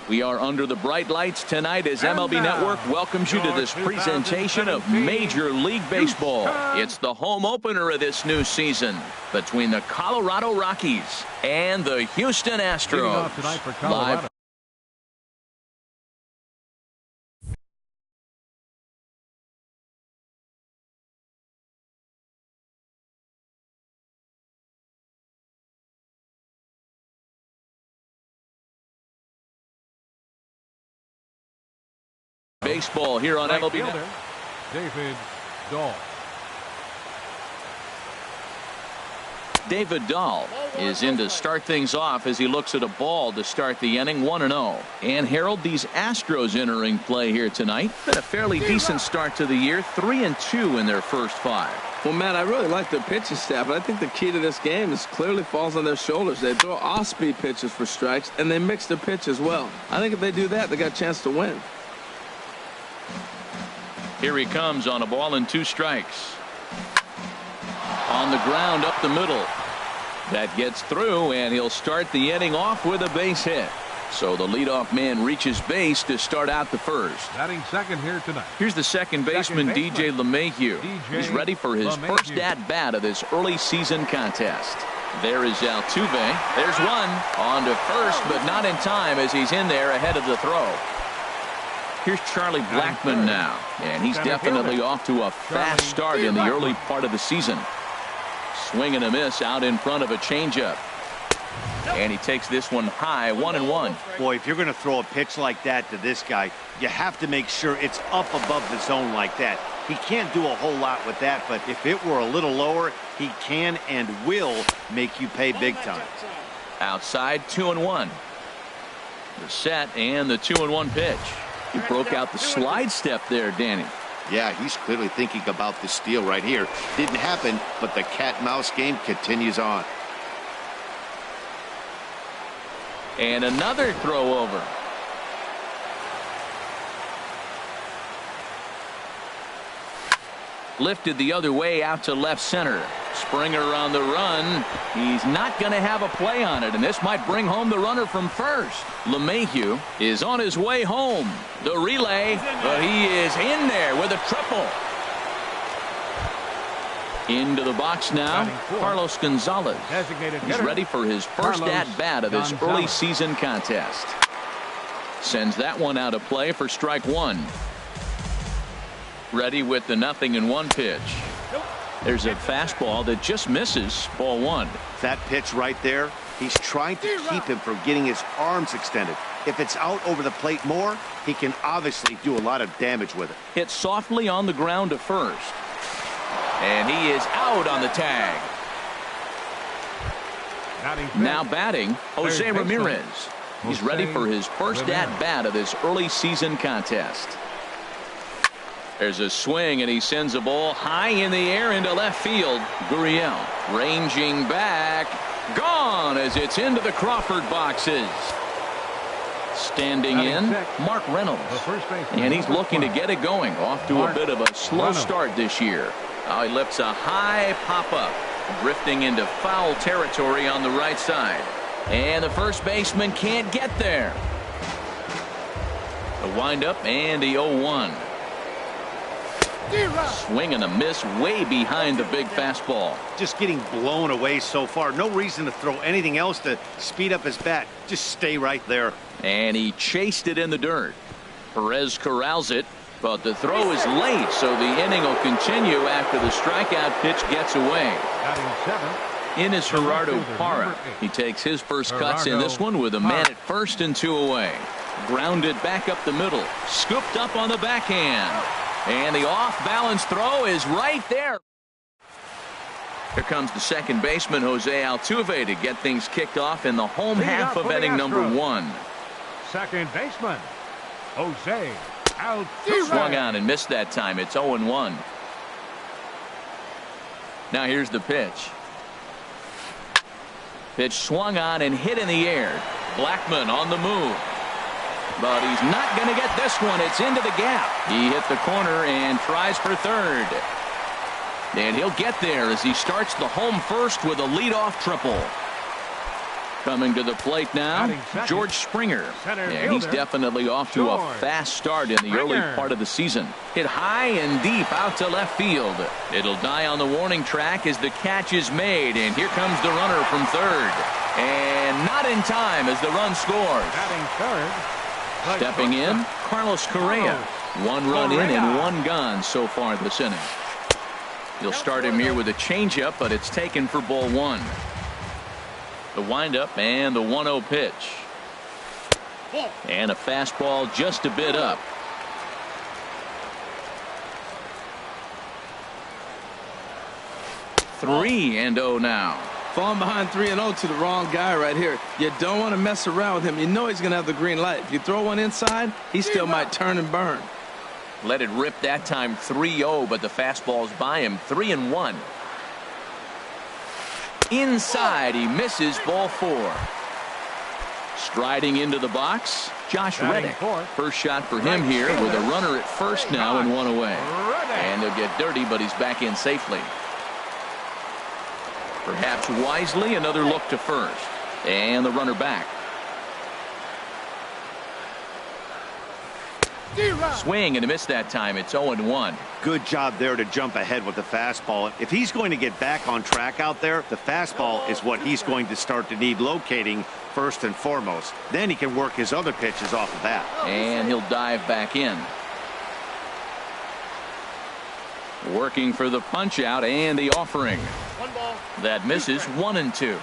We are under the bright lights tonight as MLB Network welcomes you to this presentation of Major League Baseball. It's the home opener of this new season between the Colorado Rockies and the Houston Astros. Live. Baseball here on MLB Network. David Dahl. David Dahl is in to start things off as he looks at a ball to start the inning. 1-0. And Harold, these Astros entering play here tonight. Been a fairly decent start to the year. 3-2 in their first 5. Well, Matt, I really like their pitching staff, but I think the key to this game is clearly falls on their shoulders. They throw off-speed pitches for strikes, and they mix their pitch as well. I think if they do that, they got a chance to win. Here he comes on a ball and 2 strikes. On the ground up the middle. That gets through, and he'll start the inning off with a base hit. So the leadoff man reaches base to start out the first. Batting second here tonight. Here's the second baseman, DJ LeMahieu. He's ready for his first at-bat of this early season contest. There is Altuve. There's one. On to first, but not in time as he's in there ahead of the throw. Here's Charlie Blackmon now, and he's definitely off to a fast start in the early part of the season. Swing and a miss out in front of a changeup. And he takes this one high, 1-1. Boy, if you're going to throw a pitch like that to this guy, you have to make sure it's up above the zone like that. He can't do a whole lot with that, but if it were a little lower, he can and will make you pay big time. Outside, 2-1. The set and the 2-1 pitch. He broke out the slide step there, Danny. Yeah, he's clearly thinking about the steal right here. Didn't happen, but the cat-mouse game continues on. And another throw over. Lifted the other way out to left center. Springer on the run. He's not going to have a play on it, and this might bring home the runner from first. LeMahieu is on his way home. The relay, but he is in there with a triple. Into the box now, Carlos Gonzalez. He's ready for his first at-bat of this early season contest. Sends that one out of play for strike 1. Ready with the 0-1 pitch. There's a fastball that just misses, ball 1. That pitch right there, he's trying to keep him from getting his arms extended. If it's out over the plate more, he can obviously do a lot of damage with it. Hit softly on the ground to first. And he is out on the tag. Now batting, Jose Ramirez. He's ready for his first at-bat of this early season contest. There's a swing, and he sends a ball high in the air into left field. Gurriel ranging back. Gone as it's into the Crawford boxes. Standing in, Mark Reynolds. And he's looking to get it going. Off to a bit of a slow start this year. Now he lifts a high pop-up. Drifting into foul territory on the right side. And the first baseman can't get there. The windup and the 0-1. Swing and a miss way behind the big fastball. Just getting blown away so far. No reason to throw anything else to speed up his bat. Just stay right there. And he chased it in the dirt. Perez corrals it, but the throw is late, so the inning will continue after the strikeout pitch gets away. In is Gerardo Parra. He takes his first cuts in this one with a man at first and 2 away. Grounded back up the middle. Scooped up on the backhand. And the off-balance throw is right there. Here comes the second baseman, Jose Altuve, to get things kicked off in the home half of inning number 1. Second baseman, Jose Altuve. Swung on and missed that time. It's 0-1. Now here's the pitch. Pitch swung on and hit in the air. Blackmon on the move. But he's not going to get this one. It's into the gap. He hit the corner and tries for third. And he'll get there as he starts the home first with a leadoff triple. Coming to the plate now, George Springer. Yeah, he's definitely off to a fast start in the early part of the season. Hit high and deep out to left field. It'll die on the warning track as the catch is made, and here comes the runner from third. And not in time as the run scores. Stepping in, Carlos Correa. 1 run in and 1 gone so far this inning. You'll start him here with a changeup, but it's taken for ball 1. The windup and the 1-0 pitch. And a fastball just a bit up. Three and 0 now. Falling behind 3-0 to the wrong guy right here. You don't want to mess around with him. You know he's going to have the green light. If you throw one inside, he still might turn and burn. Let it rip that time. 3-0, but the fastball's by him. 3-1. Inside, he misses. Ball 4. Striding into the box, Josh Reddick. First shot for him here with a runner at first now and 1 away. And he'll get dirty, but he's back in safely. Perhaps wisely, another look to first. And the runner back. Swing and a miss that time. It's 0-1. Good job there to jump ahead with the fastball. If he's going to get back on track out there, the fastball is what he's going to start to need locating first and foremost. Then he can work his other pitches off of that. And he'll dive back in. Working for the punch out and the offering. That misses. 1-2.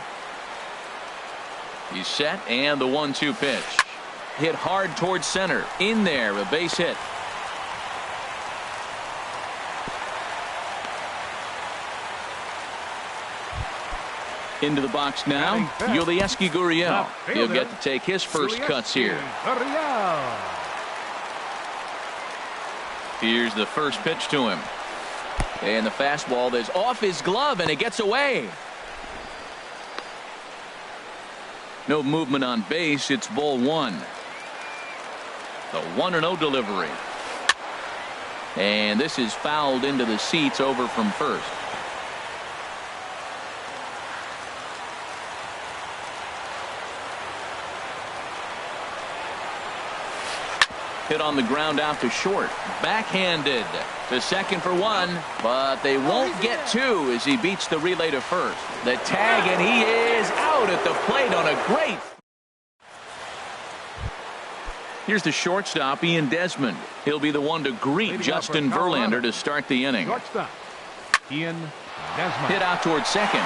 He's set and the 1-2 pitch. Hit hard towards center. In there, a base hit. Into the box now, Yulieski Gurriel. He'll get to take his first cuts here. Here's the first pitch to him. And the fastball is off his glove, and it gets away. No movement on base. It's ball 1. The 1-0 delivery. And this is fouled into the seats over from first. Hit on the ground out to short. Backhanded to second for 1, but they won't get 2 as he beats the relay to first. The tag, and he is out at the plate on a great. Here's the shortstop, Ian Desmond. He'll be the one to greet Justin Verlander to start the inning. Shortstop, Ian Desmond. Hit out towards second.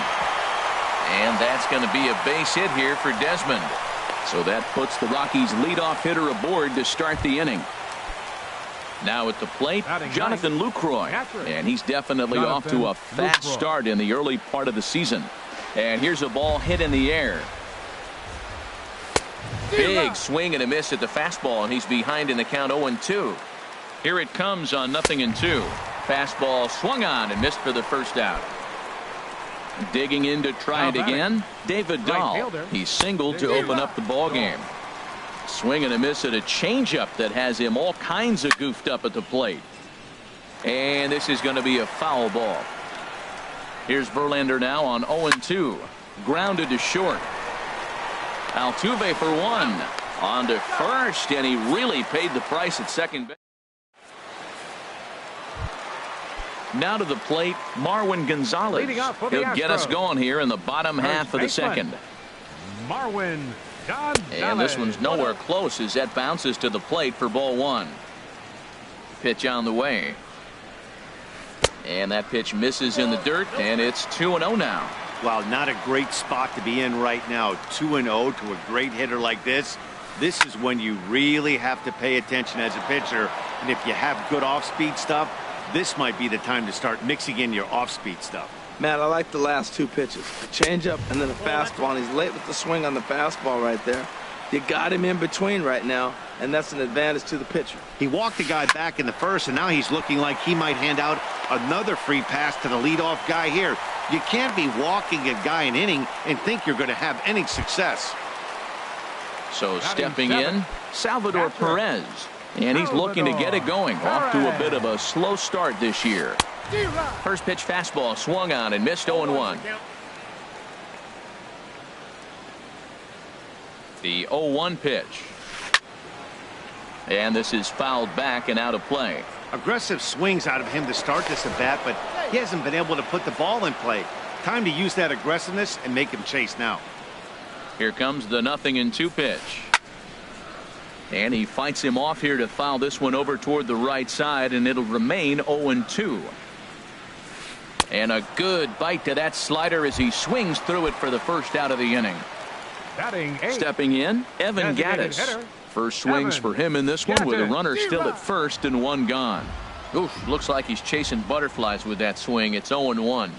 And that's going to be a base hit here for Desmond. So that puts the Rockies' leadoff hitter aboard to start the inning. Now at the plate, Jonathan Lucroy. And he's definitely off to a fast start in the early part of the season. And here's a ball hit in the air. Big swing and a miss at the fastball, and he's behind in the count 0-2. Here it comes on 0-2. Fastball swung on and missed for the first out. Digging in to try it again, David Dahl. He singled to open up the ball game. Swing and a miss at a changeup that has him all kinds of goofed up at the plate. And this is going to be a foul ball. Here's Verlander now on 0-2. Grounded to short. Altuve for 1. On to first, and he really paid the price at second base. Now to the plate, Marwin Gonzalez. He'll get us going here in the bottom half of the second. Marwin Gonzalez. And this one's nowhere close as that bounces to the plate for ball 1. Pitch on the way. And that pitch misses in the dirt, and it's 2-0 now. Wow, not a great spot to be in right now. 2-0 to a great hitter like this. This is when you really have to pay attention as a pitcher. And if you have good off-speed stuff, this might be the time to start mixing in your off-speed stuff. Matt, I like the last 2 pitches. A changeup and then a fastball. And he's late with the swing on the fastball right there. You got him in between right now, and that's an advantage to the pitcher. He walked the guy back in the first, and now he's looking like he might hand out another free pass to the leadoff guy here. You can't be walking a guy an inning and think you're going to have any success. So stepping in, Salvador Perez. And he's looking to get it going. Off to a bit of a slow start this year. First pitch fastball swung on and missed 0-1. The 0-1 pitch. And this is fouled back and out of play. Aggressive swings out of him to start this at bat, but he hasn't been able to put the ball in play. Time to use that aggressiveness and make him chase now. Here comes the 0-2 pitch. And he fights him off here to foul this one over toward the right side, and it'll remain 0-2. And a good bite to that slider as he swings through it for the first out of the inning. Batting 8. Stepping in, Evan Gattis. First swings for him in this one with a runner still at first and one gone. Oof, looks like he's chasing butterflies with that swing. It's 0-1.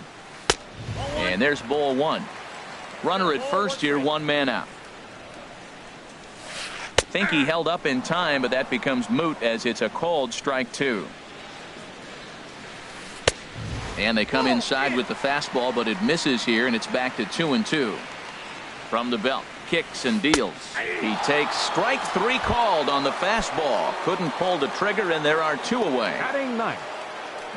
And there's ball one. Runner at first here, one man out. Think he held up in time, but that becomes moot as it's a called strike two. And they come inside with the fastball, but it misses here, and it's back to 2-2. From the belt, kicks and deals. He takes strike three called on the fastball. Couldn't pull the trigger, and there are two away. Batting 9.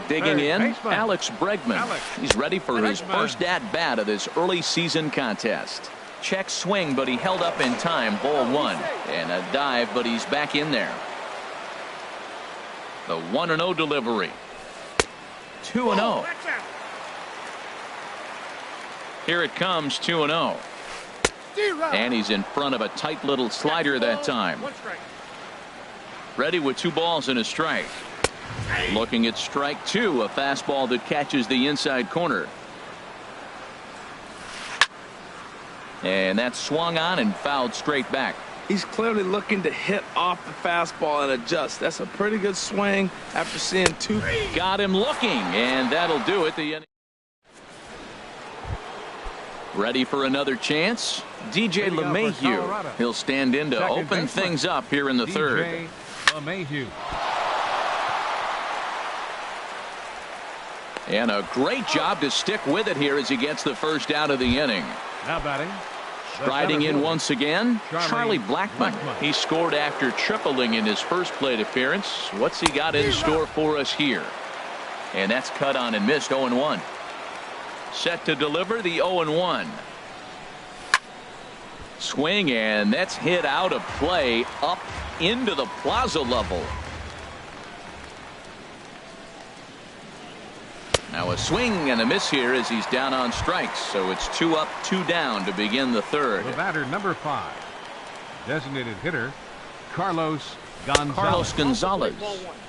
Digging in, baseman. Alex Bregman. He's ready for his first at-bat of this early season contest. Check swing, but he held up in time. Ball one. And a dive, but he's back in there. The 1-0 delivery. 2-0. Here it comes, 2-0. And he's in front of a tight little slider that time. Ready with 2 balls and a strike. Looking at strike two, a fastball that catches the inside corner. And that's swung on and fouled straight back. He's clearly looking to hit off the fastball and adjust. That's a pretty good swing after seeing two. Got him looking, and that'll do it. The inning. Ready for another chance? DJ LeMahieu. He'll stand in to open things up here in the third. LeMahieu. And a great job to stick with it here as he gets the first out of the inning. Now batting. Striding in once again, Charlie Blackmon. He scored after tripling in his first plate appearance. What's he got in store for us here? And that's cut on and missed. 0-1. Set to deliver the 0-1. Swing, and that's hit out of play up into the plaza level. Now a swing and a miss here as he's down on strikes. So it's 2 up, 2 down to begin the third. The batter, number 5. Designated hitter, Carlos Gonzalez. Carlos Gonzalez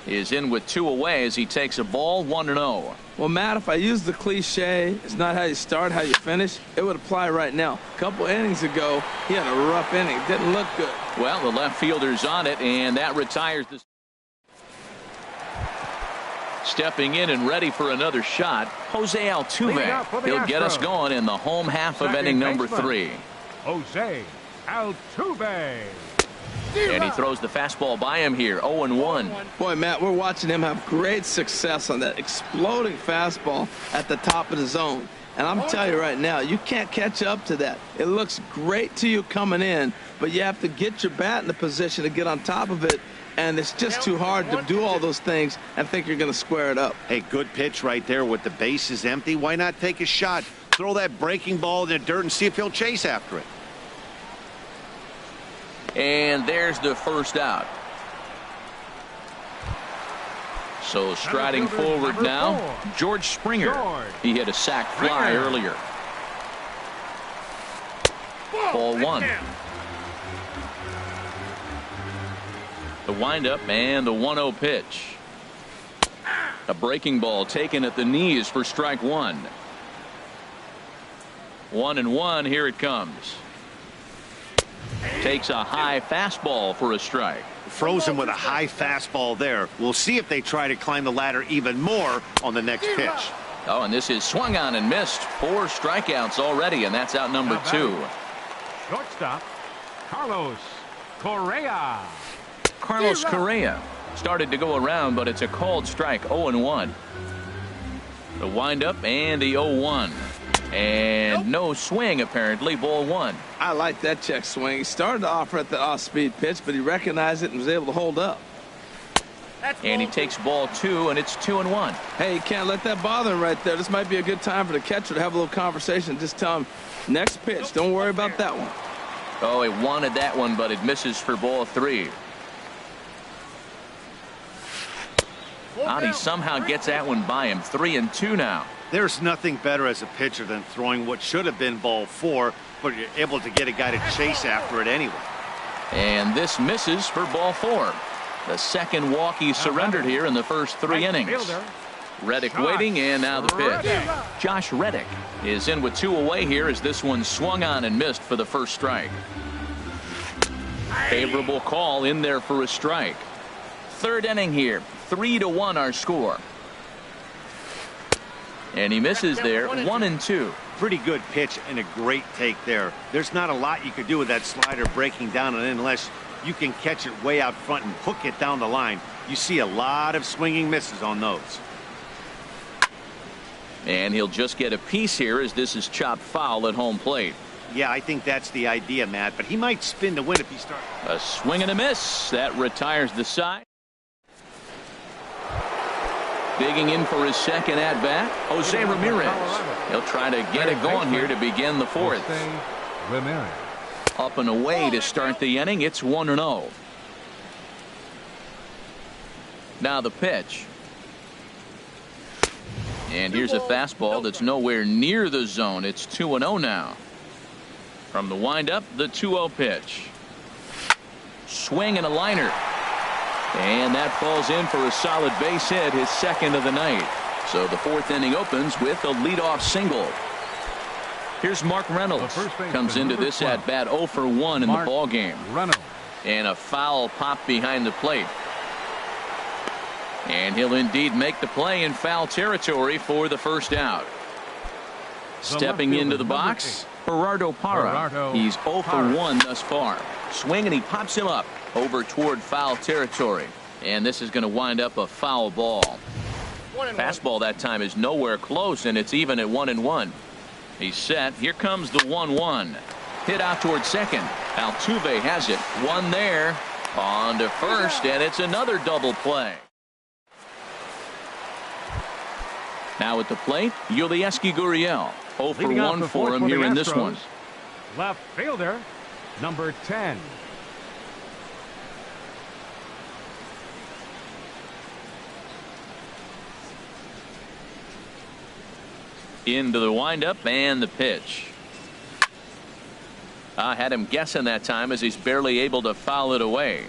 is in with 2 away as he takes a ball, 1-0. Well, Matt, if I use the cliche, it's not how you start, how you finish, it would apply right now. A couple innings ago, he had a rough inning. Didn't look good. Well, the left fielder's on it, and that retires the. Stepping in and ready for another shot, Jose Altuve. He'll get us going in the home half of inning number 3. Jose Altuve. And he throws the fastball by him here. 0-1. Boy, Matt, we're watching him have great success on that exploding fastball at the top of the zone. And I'm telling you right now, you can't catch up to that. It looks great to you coming in, but you have to get your bat in the position to get on top of it. And it's just too hard to do all those things and think you're going to square it up. Hey, good pitch right there with the bases empty. Why not take a shot? Throw that breaking ball in the dirt and see if he'll chase after it. And there's the first out. So striding forward now, George Springer. He hit a sac fly earlier. Ball 1. The windup and the 1-0 pitch. A breaking ball taken at the knees for strike 1. 1-1. Here it comes. Takes a high fastball for a strike. Frozen with a high fastball there. We'll see if they try to climb the ladder even more on the next pitch. Oh, and this is swung on and missed. 4 strikeouts already, and that's out number 2. Shortstop, Carlos Correa. Carlos Correa started to go around, but it's a called strike. 0-1. The windup and the 0-1. And no swing, apparently. Ball 1. I like that check swing. He started to offer at the off-speed pitch, but he recognized it and was able to hold up. And he takes ball 2, and it's 2-1. Hey, you can't let that bother him right there. This might be a good time for the catcher to have a little conversation. Just tell him, next pitch. Don't worry about that one. Oh, he wanted that one, but it misses for ball 3. He somehow gets that one by him. 3-2 now. There's nothing better as a pitcher than throwing what should have been ball 4, but you're able to get a guy to chase after it anyway. And this misses for ball 4. The second walk he surrendered here in the first 3 innings. Reddick waiting, and now the pitch. Josh Reddick is in with 2 away here as this one swung on and missed for the first strike. Favorable call in there for a strike. Third inning here. 3-1 our score. And he misses there. 1-2. Pretty good pitch and a great take there. There's not a lot you could do with that slider breaking down and unless you can catch it way out front and hook it down the line. You see a lot of swinging misses on those. And he'll just get a piece here as this is chopped foul at home plate. Yeah, I think that's the idea, Matt, but he might spin to win if he starts. A swing and a miss. That retires the side. Digging in for his second at bat, Jose Ramirez. He'll try to get it going here to begin the 4th. Up and away to start the inning. It's 1-0. Now the pitch. And here's a fastball that's nowhere near the zone. It's 2-0 now. From the windup, the 2-0 pitch. Swing and a liner. And that falls in for a solid base hit, his second of the night. So the 4th inning opens with a leadoff single. Here's Mark Reynolds. Comes into this at bat 0 for 1 in the ball game. And a foul pop behind the plate. And he'll indeed make the play in foul territory for the first out. Stepping into the box, Gerardo Parra. He's 0 for 1 thus far. Swing and he pops him up over toward foul territory. And this is going to wind up a foul ball. Fastball that time is nowhere close, and it's even at 1-1. He's set. Here comes the 1-1. Hit out toward second. Altuve has it. One there. On to first, and it's another double play. Now at the plate, Yulieski Gurriel. 0 for 1 for him here in this one. Left fielder, number 10. Into the windup and the pitch. I had him guessing that time as he's barely able to foul it away.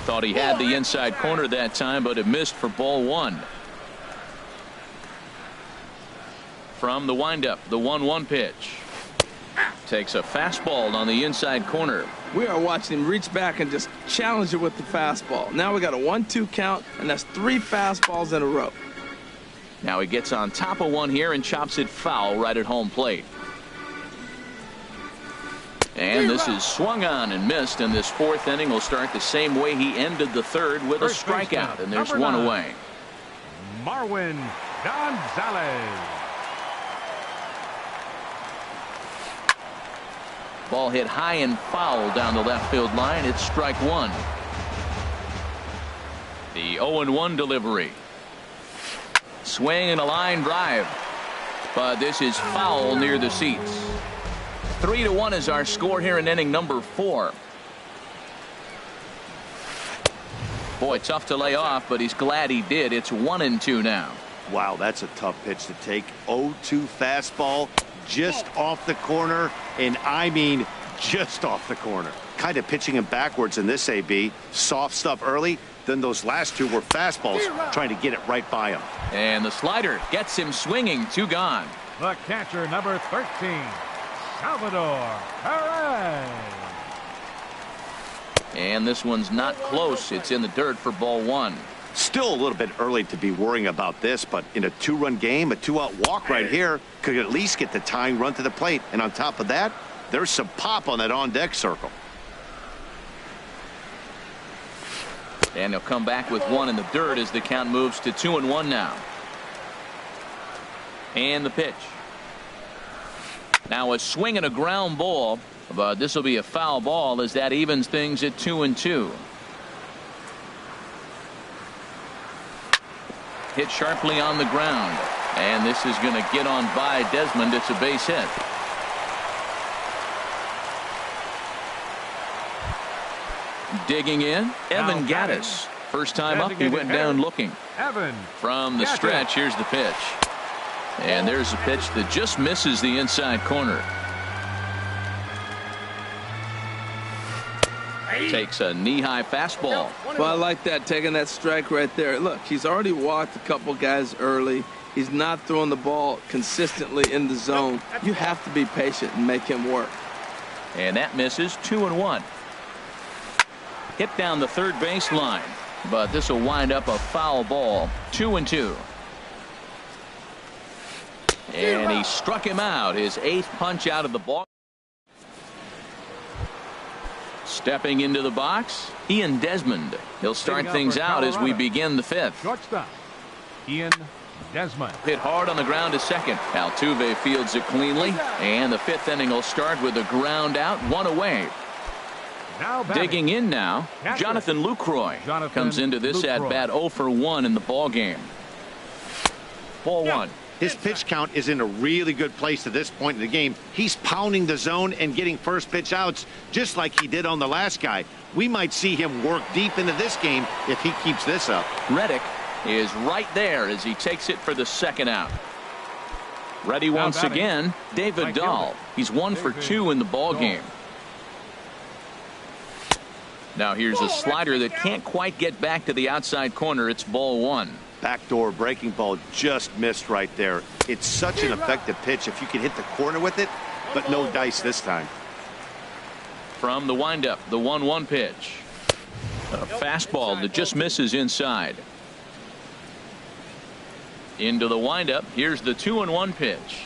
Thought he had the inside corner that time, but it missed for ball 1. From the windup, the 1-1 pitch. Takes a fastball on the inside corner. We are watching him reach back and just challenge it with the fastball. Now we got a 1-2 count, and that's 3 fastballs in a row. Now he gets on top of one here and chops it foul right at home plate. And this is swung on and missed, and this 4th inning will start the same way he ended the 3rd with a strikeout, and there's 1 away. Marwin Gonzalez. Ball hit high and foul down the left field line. It's strike 1. The 0-1 delivery. Swing and a line drive. But this is foul near the seats. 3-1 is our score here in inning number 4. Boy, tough to lay off, but he's glad he did. It's 1-2 now. Wow, that's a tough pitch to take. 0-2 fastball. Just off the corner, and I mean just off the corner. Kind of pitching him backwards in this AB. Soft stuff early, then those last 2 were fastballs, trying to get it right by him. And the slider gets him swinging. 2 gone. The catcher, number 13, Salvador Perez. And this one's not close. It's in the dirt for ball 1. Still a little bit early to be worrying about this, but in a 2-run game, a 2-out walk right here could at least get the tying run to the plate. And on top of that, there's some pop on that on-deck circle. And he'll come back with 1 in the dirt as the count moves to 2-1 now. And the pitch. Now a swing and a ground ball, but this will be a foul ball as that evens things at 2-2. Hit sharply on the ground. And this is going to get on by Desmond. It's a base hit. Digging in, Evan Gattis. First time up, he went down looking. Evan. From the stretch, here's the pitch. And there's a pitch that just misses the inside corner. Takes a knee-high fastball. Well, I like that, taking that strike right there. Look, he's already walked a couple guys early. He's not throwing the ball consistently in the zone. You have to be patient and make him work. And that misses. 2-1. Hit down the third base line, but this will wind up a foul ball. 2-2. And he struck him out. His 8th punch out of the ball. Stepping into the box, Ian Desmond. He'll start things out as we begin the 5th. Shortstop, Ian Desmond. Hit hard on the ground to second. Altuve fields it cleanly, and the 5th inning will start with a ground out, 1 away. Now digging in now, Jonathan Lucroy comes into this at bat 0 for 1 in the ball game. Ball 1. His pitch count is in a really good place at this point in the game. He's pounding the zone and getting first pitch outs just like he did on the last guy. We might see him work deep into this game if he keeps this up. Reddick is right there as he takes it for the 2nd out. Ready once again, David Dahl. He's 1 for 2 in the ball game. Now here's a slider that can't quite get back to the outside corner. It's ball 1. Backdoor breaking ball just missed right there. It's such an effective pitch if you can hit the corner with it, but no dice this time. From the windup, the 1-1 pitch. A fastball that just misses inside. Into the windup. Here's the 2-1 pitch.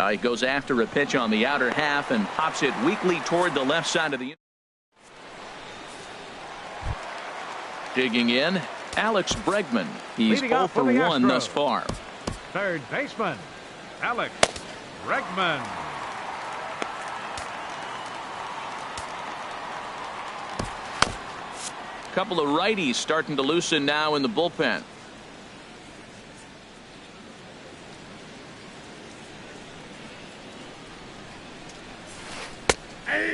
He goes after a pitch on the outer half and pops it weakly toward the left side of the. Digging in, Alex Bregman. He's 0 for 1 thus far. Third baseman, Alex Bregman. Couple of righties starting to loosen now in the bullpen.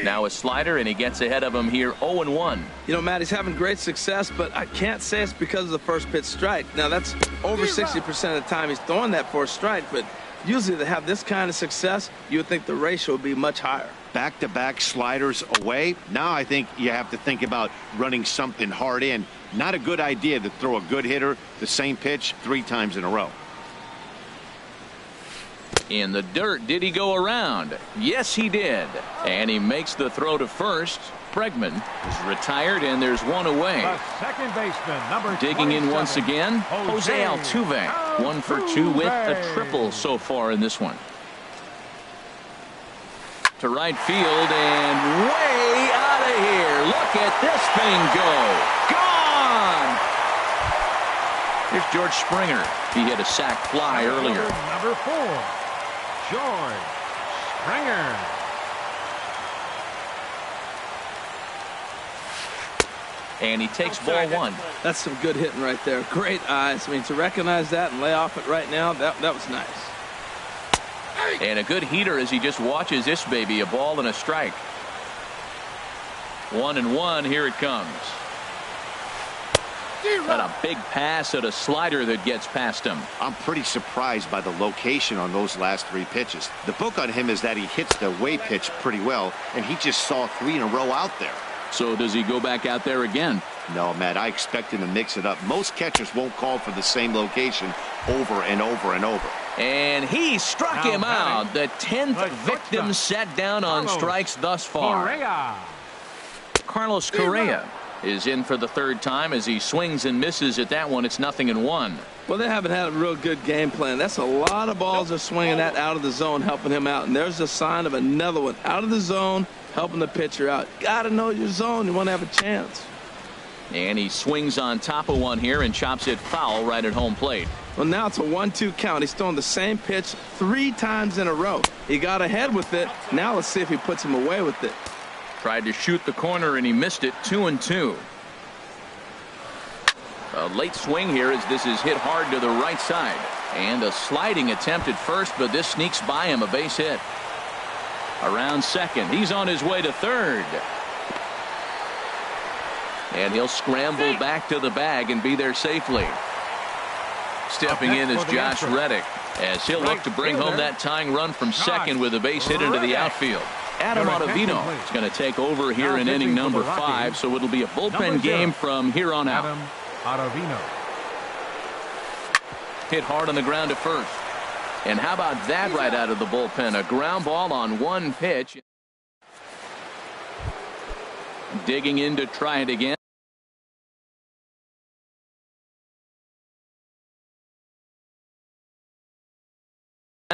Now a slider, and he gets ahead of him here. 0-1. You know, Matt, he's having great success, but I can't say it's because of the first pitch strike. Now, that's over 60% of the time he's throwing that for a strike, but usually to have this kind of success, you would think the ratio would be much higher. Back-to-back sliders away. Now I think you have to think about running something hard in. Not a good idea to throw a good hitter the same pitch 3 times in a row. In the dirt, did he go around? Yes, he did. And he makes the throw to first. Bregman is retired, and there's 1 away. The second baseman, number digging in once again, Jose Altuve. 1 for 2 with a triple so far in this one. To right field and way out of here. Look at this thing go. Gone! Here's George Springer. He hit a sac fly earlier. Number 4. George Springer. And he takes ball 1. That's some good hitting right there. Great eyes. I mean, to recognize that and lay off it right now, that was nice. And a good heater as he just watches this baby. A ball and a strike. 1-1. Here it comes. Got a big pass at a slider that gets past him. I'm pretty surprised by the location on those last 3 pitches. The book on him is that he hits the away pitch pretty well, and he just saw 3 in a row out there. So does he go back out there again? No, Matt, I expect him to mix it up. Most catchers won't call for the same location over and over and over. And he struck him out. The 10th victim set down on strikes thus far. Carlos Correa is in for the 3rd time as he swings and misses at that one. It's 0-1. Well, they haven't had a real good game plan. That's a lot of balls they're swinging at out of the zone, helping him out. And there's a sign of another one out of the zone, helping the pitcher out. Got to know your zone. You want to have a chance. And he swings on top of one here and chops it foul right at home plate. Well, now it's a 1-2 count. He's throwing the same pitch 3 times in a row. He got ahead with it. Now let's see if he puts him away with it. Tried to shoot the corner and he missed it. 2-2. A late swing here as this is hit hard to the right side. And a sliding attempt at first, but this sneaks by him, a base hit. Around second. He's on his way to third. And he'll scramble back to the bag and be there safely. Stepping in is Josh Reddick, as he'll look to bring home that tying run from second with a base hit into the outfield. Adam Ottavino is going to take over here in inning number 5, so it'll be a bullpen game from here on out. Adam Ottavino. Hit hard on the ground at first. And how about that right out of the bullpen? A ground ball on one pitch. Digging in to try it again.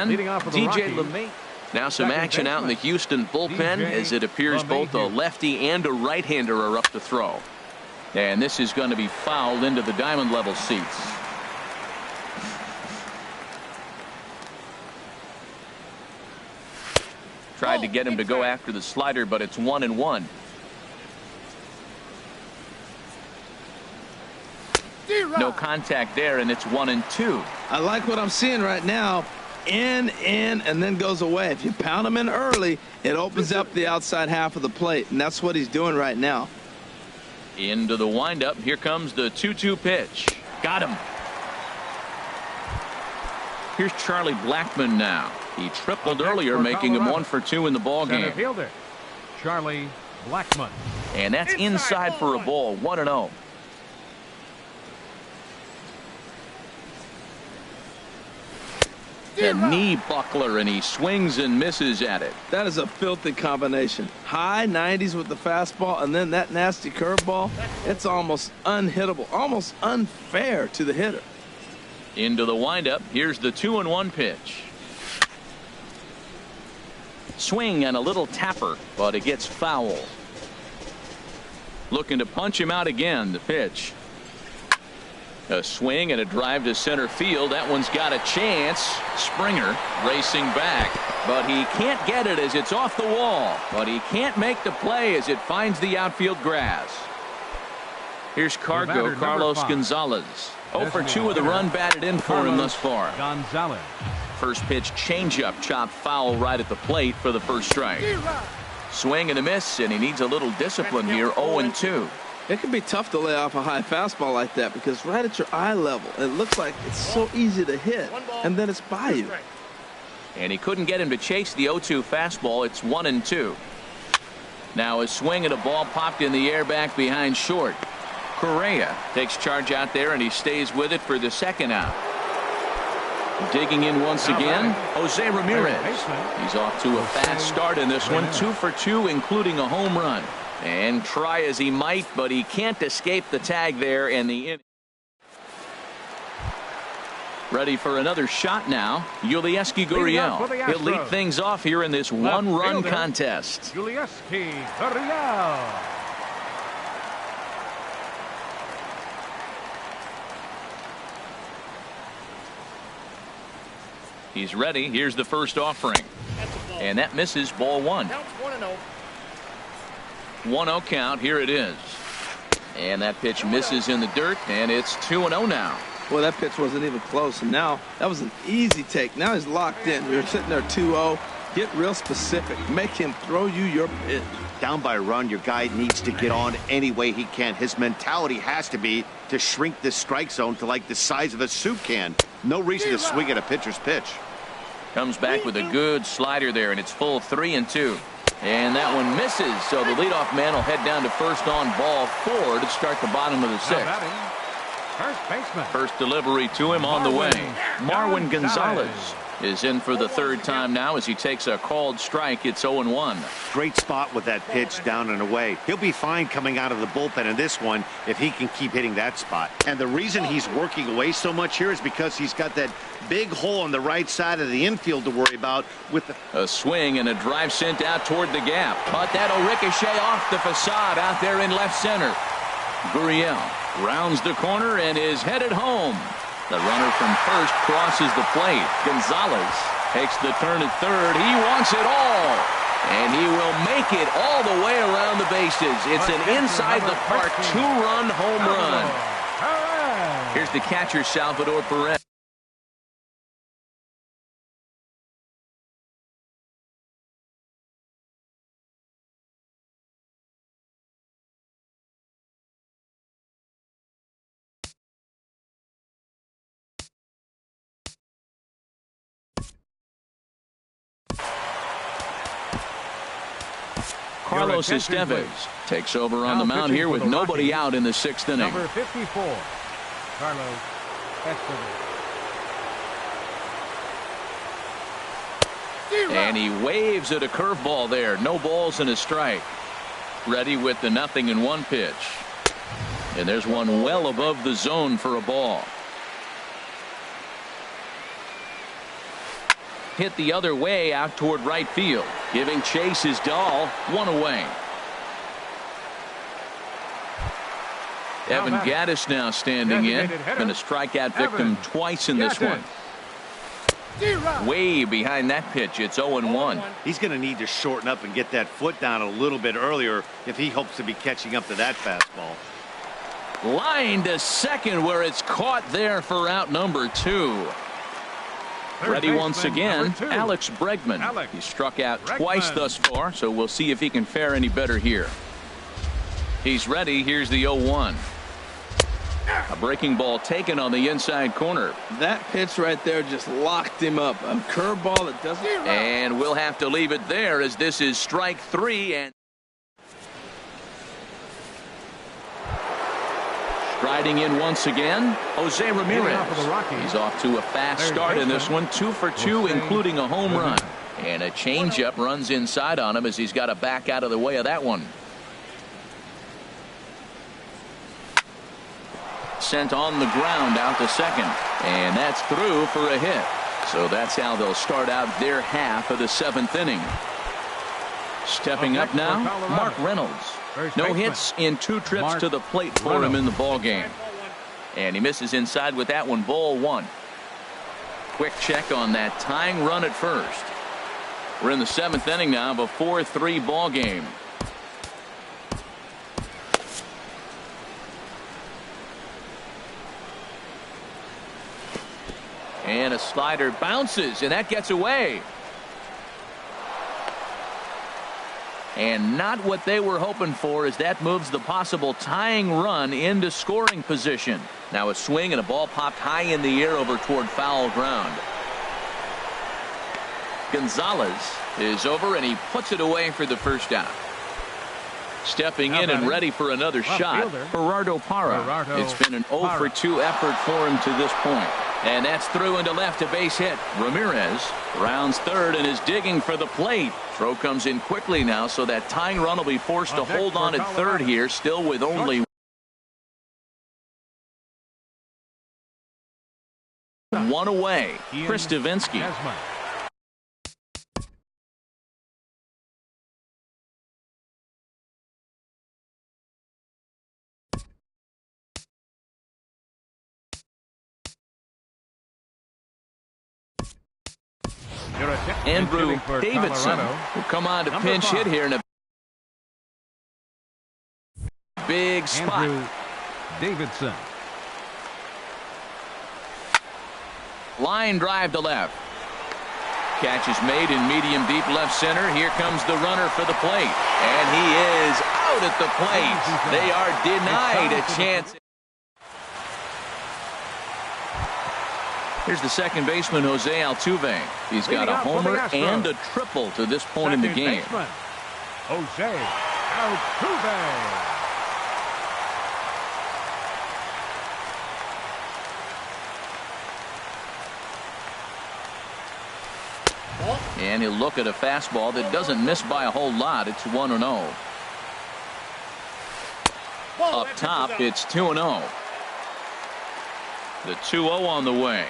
Leading off for the DJ Rockies. LeMay. Now some action out in the Houston bullpen as it appears both a lefty and a right-hander are up to throw. And this is going to be fouled into the diamond level seats. Tried to get him to go after the slider, but it's 1-1. No contact there, and it's 1-2. I like what I'm seeing right now. In, and then goes away. If you pound him in early, it opens up the outside half of the plate, and that's what he's doing right now. Into the windup. Here comes the 2-2 pitch. Got him. Here's Charlie Blackmon now. He tripled earlier, making him 1 for 2 in the ball game. Center fielder Charlie Blackmon. And that's inside for a ball. 1-0. The knee buckler, and he swings and misses at it. That is a filthy combination. High 90s with the fastball, and then that nasty curveball. It's almost unhittable, almost unfair to the hitter. Into the windup. Here's the 2-1 pitch. Swing and a little tapper, but it gets foul. Looking to punch him out again. The pitch. A swing and a drive to center field. That one's got a chance. Springer racing back, but he can't get it as it's off the wall. But he can't make the play as it finds the outfield grass. Here's Cargo Carlos Gonzalez. 0 for 2 with a run batted in for him thus far. Gonzalez. First pitch changeup, chopped foul right at the plate for the first strike. Swing and a miss, and he needs a little discipline here. 0-2. It can be tough to lay off a high fastball like that because right at your eye level, it looks like it's so easy to hit, and then it's by you. And he couldn't get him to chase the 0-2 fastball. It's 1-2. Now a swing and a ball popped in the air back behind short. Correa takes charge out there, and he stays with it for the second out. Digging in once again, Jose Ramirez. He's off to a fast start in this one. 2 for 2, including a home run. And try as he might, but he can't escape the tag there, and the inning. Ready for another shot now. Yulieski Gurriel. He'll lead things off here in this one-run contest. Yulieski Gurriel. He's ready. Here's the first offering. And that misses. Ball 1. 1-0 count. Here it is. And that pitch misses in the dirt, and it's 2-0 now. Well, that pitch wasn't even close, and now that was an easy take. Now he's locked in. You're sitting there 2-0. Get real specific. Make him throw you your pitch. Down by a run, your guy needs to get on any way he can. His mentality has to be to shrink this strike zone to like the size of a soup can. No reason to swing at a pitcher's pitch. Comes back with a good slider there, and it's full 3-2. And that one misses, so the leadoff man will head down to first on ball 4 to start the bottom of the 6th. First baseman. First delivery to him on the way. Marwin Gonzalez is in for the third time now as he takes a called strike. It's 0-1. Great spot with that pitch down and away. He'll be fine coming out of the bullpen in this one if he can keep hitting that spot. And the reason he's working away so much here is because he's got that big hole on the right side of the infield to worry about with a swing and a drive sent out toward the gap, but that'll ricochet off the facade out there in left center. Gurriel rounds the corner and is headed home. The runner from first crosses the plate. Gonzalez takes the turn at third. He wants it all, and he will make it all the way around the bases. It's an inside the park 2-run home run. Here's the catcher, Salvador Perez. Carlos Estevez takes over on the mound here with nobody out in the 6th inning. Number 54, Carlos Estevez. And he waves at a curveball there. No balls and a strike. Ready with the 0-1 pitch. And there's one well above the zone for a ball. Hit the other way out toward right field, giving Chase his Dahl. One away. Evan Gattis now standing in. Been a strikeout victim twice in this one. Way behind that pitch. It's 0-1. He's going to need to shorten up and get that foot down a little bit earlier if he hopes to be catching up to that fastball. Line to second where it's caught there for out number 2. Ready once again, Alex Bregman. He struck out twice thus far, so we'll see if he can fare any better here. He's ready. Here's the 0-1. A breaking ball taken on the inside corner. That pitch right there just locked him up. A curveball that doesn't. And we'll have to leave it there as this is strike 3. And striding in once again, Jose Ramirez. He's off to a fast start in this one. 2 for 2, including a home run. And a changeup runs inside on him as he's got to back out of the way of that one. Sent on the ground out to second. And that's through for a hit. So that's how they'll start out their half of the 7th inning. Stepping up now, Mark Reynolds. No hits in 2 trips to the plate for him in the ball game. And he misses inside with that one. Ball 1. Quick check on that tying run at first. We're in the 7th inning now of a 4-3 ball game. And a slider bounces, and that gets away. And not what they were hoping for, as that moves the possible tying run into scoring position. Now a swing and a ball popped high in the air over toward foul ground. Gonzalez is over, and he puts it away for the first out. Stepping in and ready for another shot, Gerardo Parra. It's been an 0 for 2 effort for him to this point. And that's through into left, a base hit. Ramirez rounds third and is digging for the plate. Throw comes in quickly now, so that tying run will be forced to hold on at third here, still with only one away. Chris Davinsky. Andrew Davidson will come on to pinch hit here in a big spot. Andrew Davidson. Line drive to left. Catch is made in medium deep left center. Here comes the runner for the plate. And he is out at the plate. They are denied a chance. Here's the second baseman, Jose Altuve. He's got a homer and a triple to this point in the game. Jose Altuve. And he'll look at a fastball that doesn't miss by a whole lot. It's 1-0. Up top, it's 2-0. The 2-0 on the way.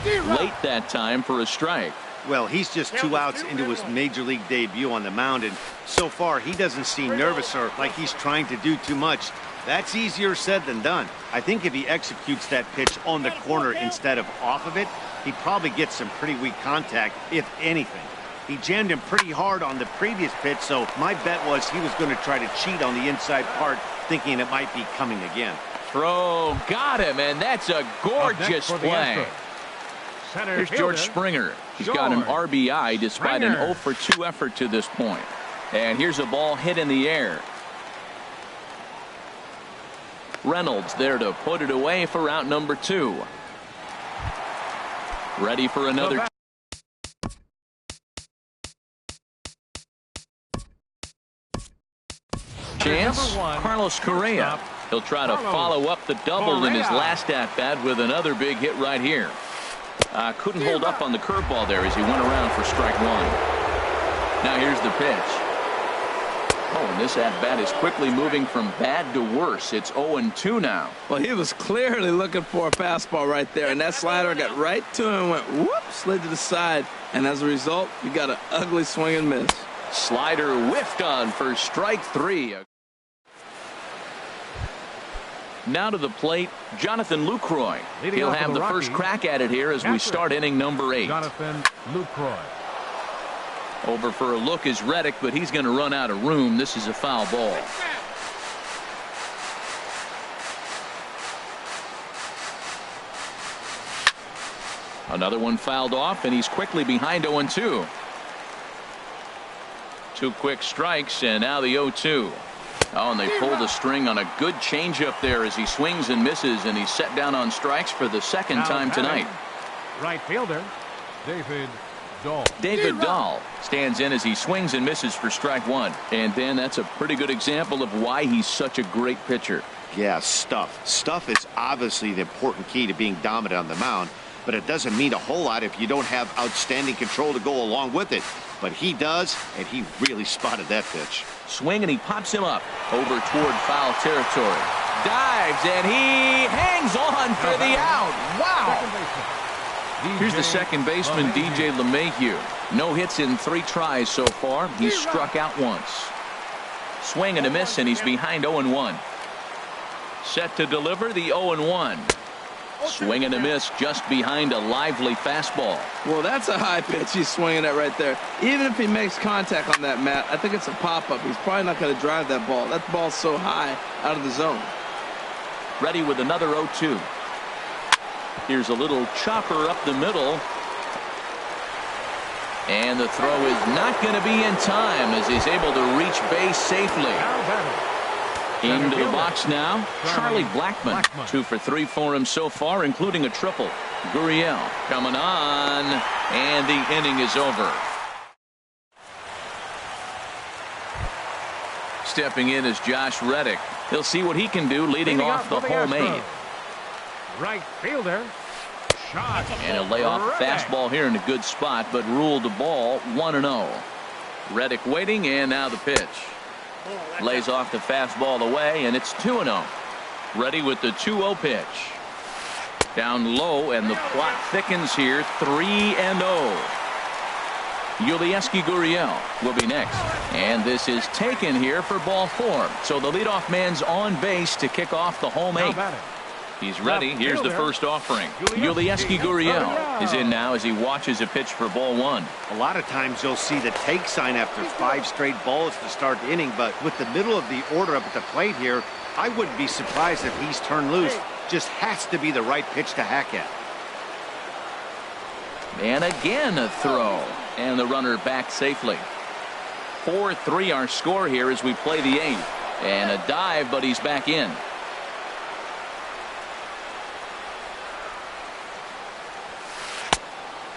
Late that time for a strike. Well, he's just 2 outs into his major league debut on the mound, and so far he doesn't seem nervous or like he's trying to do too much. That's easier said than done. I think if he executes that pitch on the corner instead of off of it, he probably gets some pretty weak contact, if anything. He jammed him pretty hard on the previous pitch, so my bet was he was going to try to cheat on the inside part, thinking it might be coming again. throw got him, and that's a gorgeous play. Here's George Springer. He's got an RBI despite an 0 for 2 effort to this point. And here's a ball hit in the air. Reynolds there to put it away for out number 2. Ready for another. Chance. Carlos Correa. He'll try to follow up the double in his last at-bat with another big hit right here. Couldn't hold up on the curveball there as he went around for strike 1. Now here's the pitch. Oh, and this at-bat is quickly moving from bad to worse. It's 0-2 now. Well, he was clearly looking for a fastball right there, and that slider got right to him and went whoop, slid to the side, and as a result, you got an ugly swing and miss. Slider whiffed on for strike 3. Now to the plate, Jonathan Lucroy. He'll have the first crack at it here as we start inning number 8. Jonathan Lucroy. Over for a look is Reddick, but he's going to run out of room. This is a foul ball. Another one fouled off, and he's quickly behind 0-2. 2 quick strikes, and now the 0-2. Oh, and they pulled the string on a good changeup there as he swings and misses, and he's set down on strikes for the second time tonight. Right fielder, David Dahl. David Dahl stands in as he swings and misses for strike 1. And then that's a pretty good example of why he's such a great pitcher. Yeah, stuff. Stuff is obviously the important key to being dominant on the mound, but it doesn't mean a whole lot if you don't have outstanding control to go along with it. But he does, and he really spotted that pitch. Swing, and he pops him up over toward foul territory. Dives, and he hangs on for the out. Wow. Here's the second baseman, DJ LeMahieu. No hits in 3 tries so far. He's struck out once. Swing and a miss, and he's behind 0-1. Set to deliver the 0-1. Swing and a miss just behind a lively fastball. Well, that's a high pitch he's swinging at right there. Even if he makes contact on that, Matt, I think it's a pop-up. He's probably not going to drive that ball. That ball's so high out of the zone. Ready with another 0-2. Here's a little chopper up the middle. And the throw is not going to be in time as he's able to reach base safely. Into the box now, Charlie Blackmon. 2 for 3 for him so far, including a triple. Gurriel coming on, and the inning is over. Stepping in is Josh Reddick. He'll see what he can do leading off the home 8. Right fielder. Shot. And he'll lay off a fastball here in a good spot, but ruled the ball 1-0. Reddick waiting, and now the pitch. Lays off the fastball away, and it's 2-0. Ready with the 2-0 pitch. Down low, and the plot thickens here. 3-0. Yulieski Gurriel will be next. And this is taken here for ball 4. So the leadoff man's on base to kick off the home 8. He's ready. Here's the first offering. Yulieski Gurriel is in now as he watches a pitch for ball 1. A lot of times you'll see the take sign after 5 straight balls to start the inning, but with the middle of the order up at the plate here, I wouldn't be surprised if he's turned loose. Just has to be the right pitch to hack at. And again a throw, and the runner back safely. 4-3 our score here as we play the 8th. And a dive, but he's back in.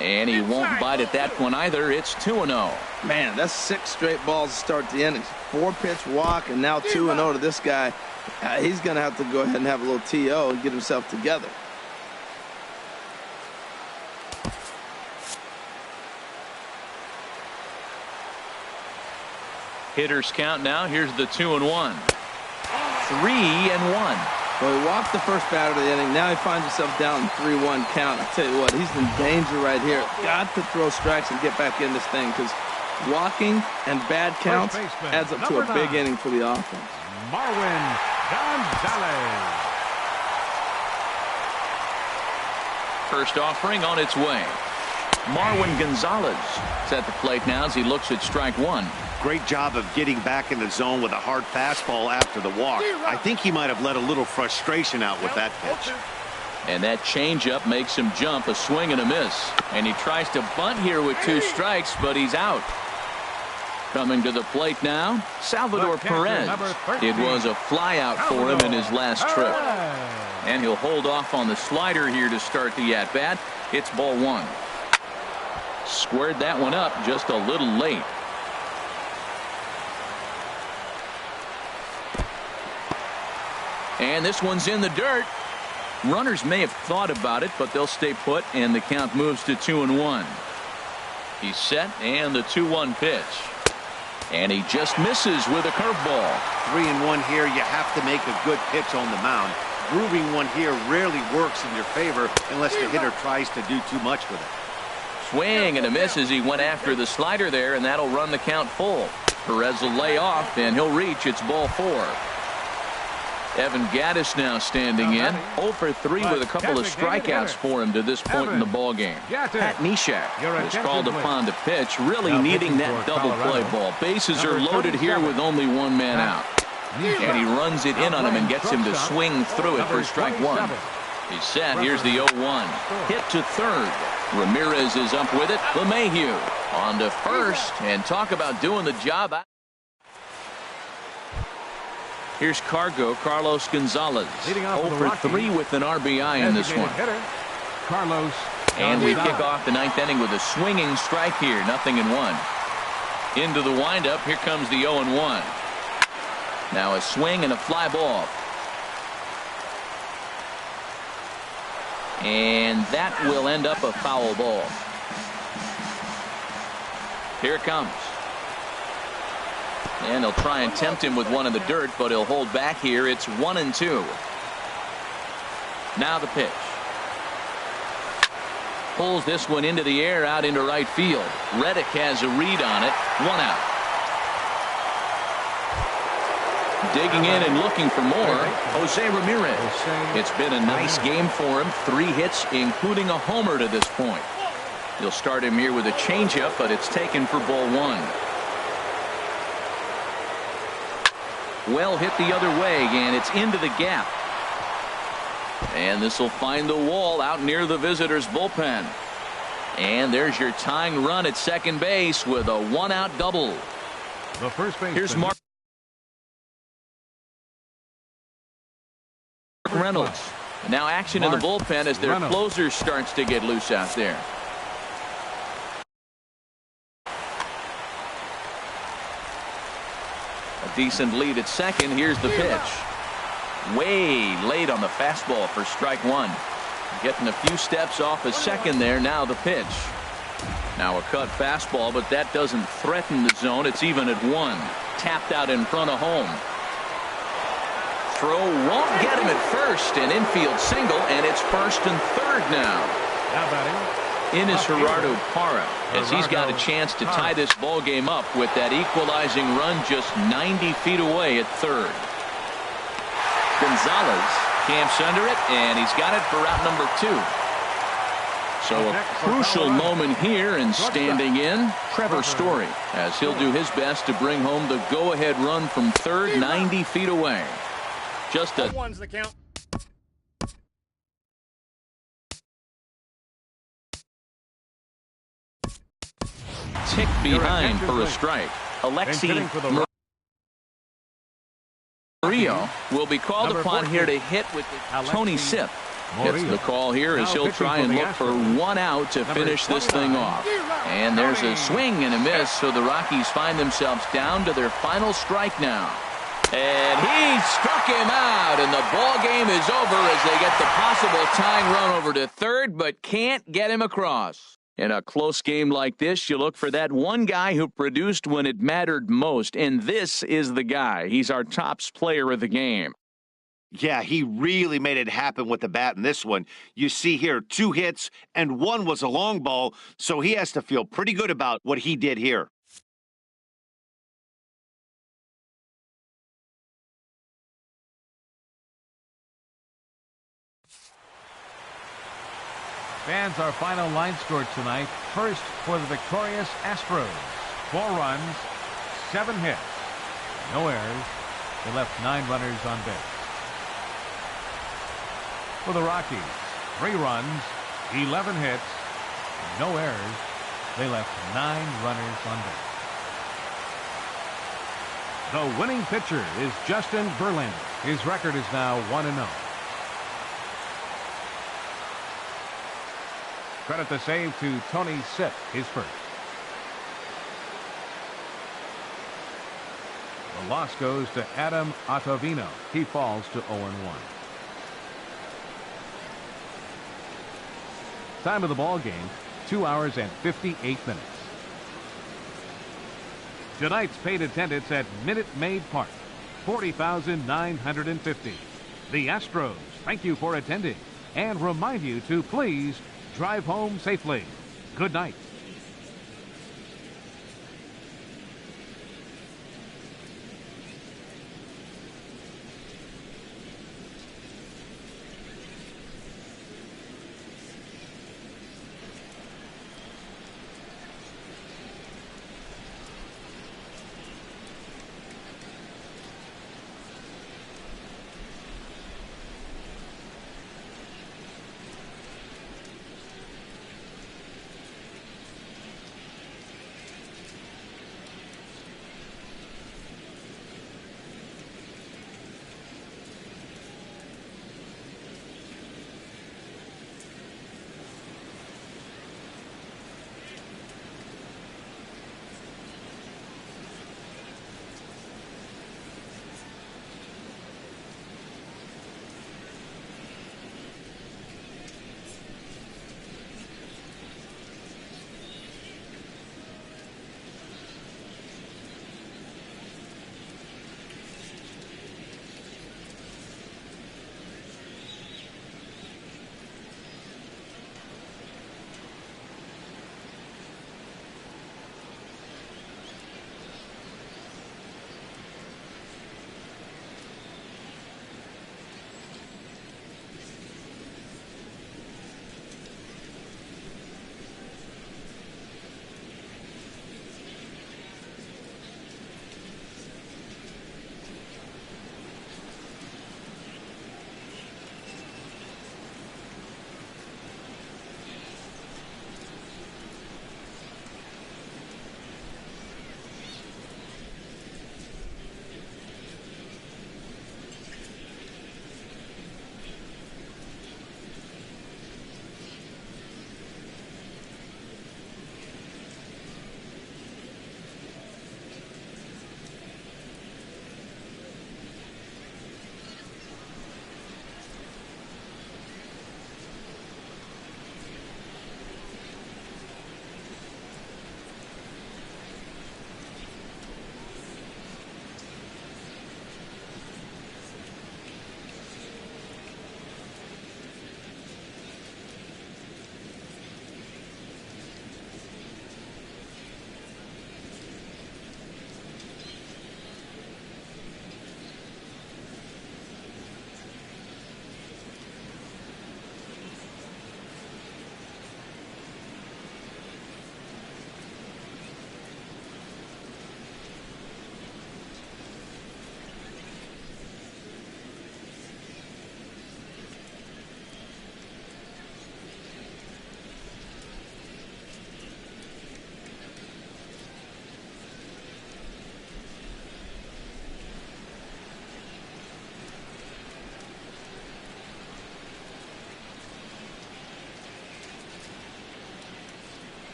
And he won't bite at that one either. It's 2-0. Man, that's 6 straight balls to start the inning. 4-pitch walk, and now 2-0 to this guy. He's going to have to go ahead and have a little TO and get himself together. Hitters count now. Here's the 2-1. 3-1. Well, he walked the first batter of the inning. Now he finds himself down in 3-1 count. I'll tell you what, he's in danger right here. Got to throw strikes and get back in this thing because walking and bad counts adds up to a big inning for the offense. Marwin Gonzalez. First offering on its way. Marwin Gonzalez is at the plate now as he looks at strike one. Great job of getting back in the zone with a hard fastball after the walk. I think he might have let a little frustration out with that pitch. And that changeup makes him jump, a swing and a miss. And he tries to bunt here with 2 strikes, but he's out. Coming to the plate now, Salvador Perez. It was a flyout for him in his last trip. And he'll hold off on the slider here to start the at-bat. It's ball 1. Squared that one up just a little late. And this one's in the dirt. Runners may have thought about it, but they'll stay put, and the count moves to 2-1. He's set, and the 2-1 pitch. And he just misses with a curveball. 3-1 here. You have to make a good pitch on the mound. Grooving one here rarely works in your favor unless the hitter tries to do too much with it. Swing and a miss as he went after the slider there, and that'll run the count full. Perez will lay off, and he'll reach. It's ball 4. Evan Gattis now standing in. 0 for 3 with a couple of strikeouts for him to this point in the ballgame. Pat Neshek is called upon to pitch, really needing that double play ball. Bases are loaded here with only 1 man out. And he runs it in on him and gets him to swing through it for strike 1. He's set. Here's the 0-1. Hit to third. Ramirez is up with it. LeMahieu on to first. And talk about doing the job. Here's Carlos Gonzalez. 0 for 3 with an RBI in this one. And we kick off the 9th inning with a swinging strike here. 0-1. Into the windup. Here comes the 0-1. Now a swing and a fly ball. And that will end up a foul ball. Here it comes. And they'll try and tempt him with one in the dirt, but he'll hold back here. It's 1-2. Now the pitch. Pulls this one into the air out into right field. Reddick has a read on it. 1 out. Digging in and looking for more, Jose Ramirez. It's been a nice game for him. 3 hits, including a homer to this point. You'll start him here with a changeup, but it's taken for ball 1. Well hit the other way, and it's into the gap. And this will find the wall out near the visitors' bullpen. And there's your tying run at second base with a 1-out double. The first base. Here's Mark Reynolds. Now action in the bullpen as their closer starts to get loose out there. A decent lead at second. Here's the pitch. Way late on the fastball for strike 1. Getting a few steps off a second there. Now the pitch. Now a cut fastball, but that doesn't threaten the zone. It's even at 1. Tapped out in front of home. Throw won't get him at first. An infield single, and it's first and third now. In is Gerardo Parra, as he's got a chance to tie this ball game up with that equalizing run just 90 feet away at third. Gonzalez camps under it, and he's got it for out number 2. So a crucial moment here, and standing in, Trevor Story, as he'll do his best to bring home the go-ahead run from third, 90 feet away. Just a one's the count. tick behind for a strike. Alexi Murillo will be called upon here to hit with Tony Sipp. Gets the call here as he'll try and look for 1 out to finish this thing off. And there's a swing and a miss, so the Rockies find themselves down to their final strike now. And he struck him out, and the ball game is over as they get the possible tying run over to third, but can't get him across. In a close game like this, you look for that one guy who produced when it mattered most, and this is the guy. He's our tops player of the game. Yeah, he really made it happen with the bat in this one. You see here 2 hits, and 1 was a long ball, so he has to feel pretty good about what he did here. Fans, our final line score tonight. First for the victorious Astros. 4 runs, 7 hits, no errors. They left 9 runners on base. For the Rockies, 3 runs, 11 hits, no errors. They left 9 runners on base. The winning pitcher is Justin Verlander. His record is now 1-0. Credit the save to Tony Sipp, his first. The loss goes to Adam Ottavino. He falls to 0-1. Time of the ball game, 2 hours and 58 minutes. Tonight's paid attendance at Minute Maid Park, 40,950. The Astros thank you for attending and remind you to please drive home safely. Good night.